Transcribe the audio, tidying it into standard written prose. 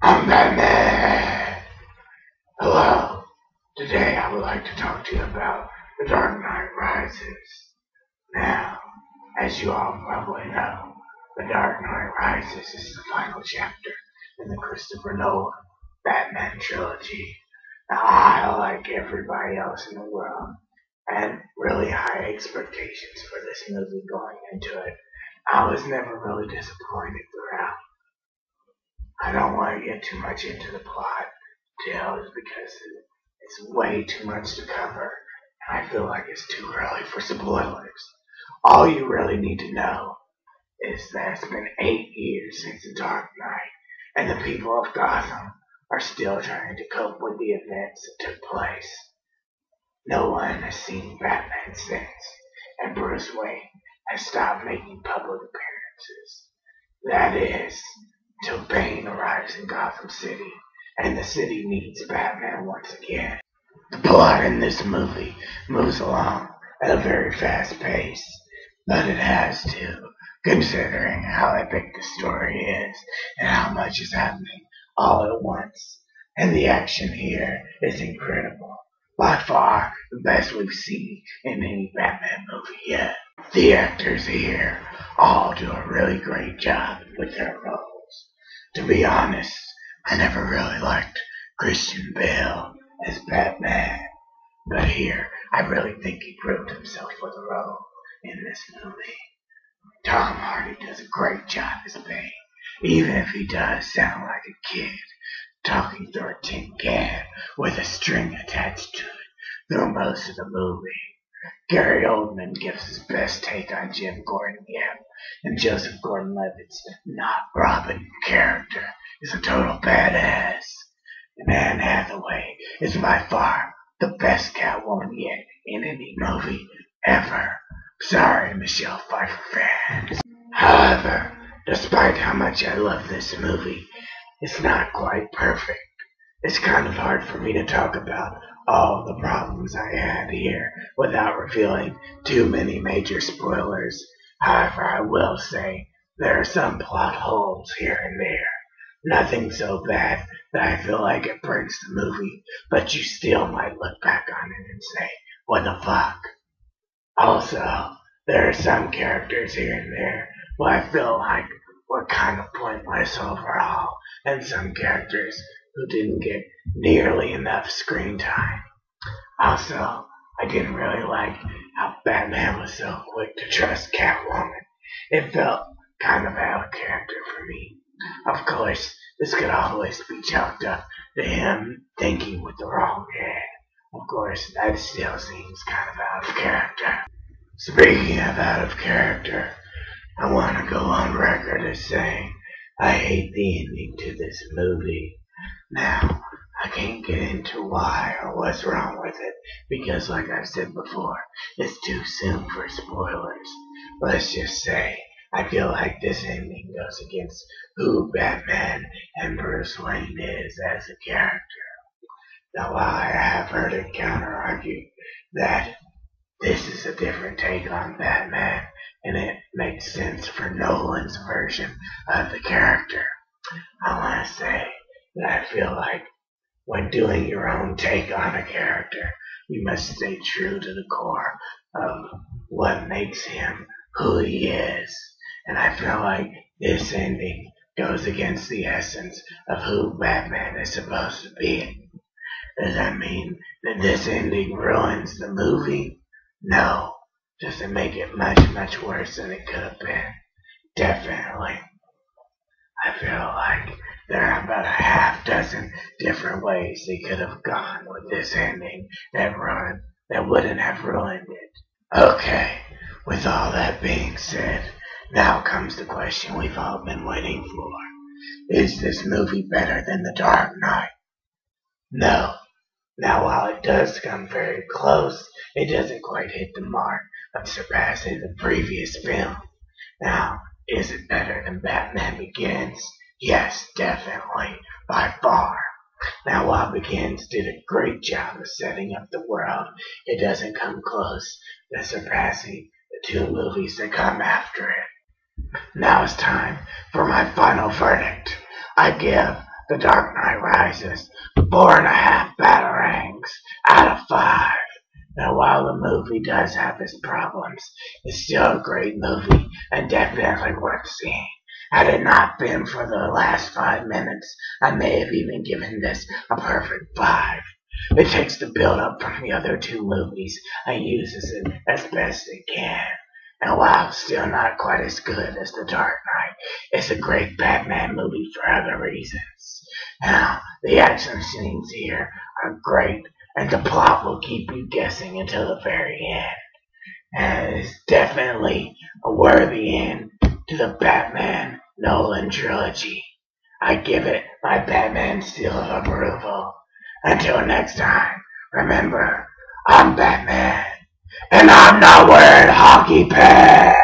I'm Batman! Hello. Today I would like to talk to you about The Dark Knight Rises. Now, as you all probably know, The Dark Knight Rises is the final chapter in the Christopher Nolan Batman trilogy. Now, I, like everybody else in the world, had really high expectations for this movie going into it. I was never really disappointed throughout. I don't want to get too much into the plot details because it's way too much to cover, and I feel like it's too early for spoilers. All you really need to know is that it's been 8 years since The Dark Knight, and the people of Gotham are still trying to cope with the events that took place. No one has seen Batman since, and Bruce Wayne has stopped making public appearances. That is, till Bane arrives in Gotham City, and the city needs Batman once again. The plot in this movie moves along at a very fast pace, but it has to, considering how epic the story is and how much is happening all at once. And the action here is incredible. By far the best we've seen in any Batman movie yet. The actors here all do a really great job with their roles. To be honest, I never really liked Christian Bale as Batman, but here I really think he proved himself for the role in this movie. Tom Hardy does a great job as Bane, even if he does sound like a kid talking through a tin can with a string attached to it through most of the movie. Gary Oldman gives his best take on Jim Gordon-Levitt, and Joseph Gordon-Levitt's not Robin character is a total badass. And Anne Hathaway is by far the best Catwoman yet in any movie ever. Sorry, Michelle Pfeiffer fans. However, despite how much I love this movie, it's not quite perfect. It's kind of hard for me to talk about all the problems I had here without revealing too many major spoilers. However, I will say there are some plot holes here and there. Nothing so bad that I feel like it breaks the movie, but you still might look back on it and say, what the fuck? Also, there are some characters here and there who I feel like were kind of pointless overall, and some characters who didn't get nearly enough screen time. Also, I didn't really like how Batman was so quick to trust Catwoman. It felt kind of out of character for me. Of course, this could always be chalked up to him thinking with the wrong head. Of course, that still seems kind of out of character. Speaking of out of character, I want to go on record as saying I hate the ending to this movie. Now, I can't get into why or what's wrong with it because, like I've said before, it's too soon for spoilers. Let's just say I feel like this ending goes against who Batman and Bruce Wayne is as a character. Now, while I have heard it counter-argued that this is a different take on Batman and it makes sense for Nolan's version of the character, I want to say that I feel like when doing your own take on a character, you must stay true to the core of what makes him who he is. And I feel like this ending goes against the essence of who Batman is supposed to be. Does that mean that this ending ruins the movie? No. Does it make it much, much worse than it could have been? Definitely. I feel like there are about a half dozen different ways they could have gone with this ending that wouldn't have ruined it. Okay, with all that being said, now comes the question we've all been waiting for. Is this movie better than The Dark Knight? No. Now, while it does come very close, it doesn't quite hit the mark of surpassing the previous film. Now, is it better than Batman Begins? Yes, definitely, by far. Now, while Begins did a great job of setting up the world, it doesn't come close to surpassing the two movies that come after it. Now it's time for my final verdict. I give The Dark Knight Rises, 4.5 batarangs out of 5. Now, while the movie does have its problems, it's still a great movie and definitely worth seeing. Had it not been for the last 5 minutes, I may have even given this a perfect 5. It takes the build up from the other 2 movies and uses it as best it can. And while still not quite as good as The Dark Knight, it's a great Batman movie for other reasons. Now, the action scenes here are great, and the plot will keep you guessing until the very end. And it's definitely a worthy end to the Batman Nolan trilogy. I give it my Batman seal of approval. Until next time, remember, I'm Batman, and I'm not wearing hockey pads.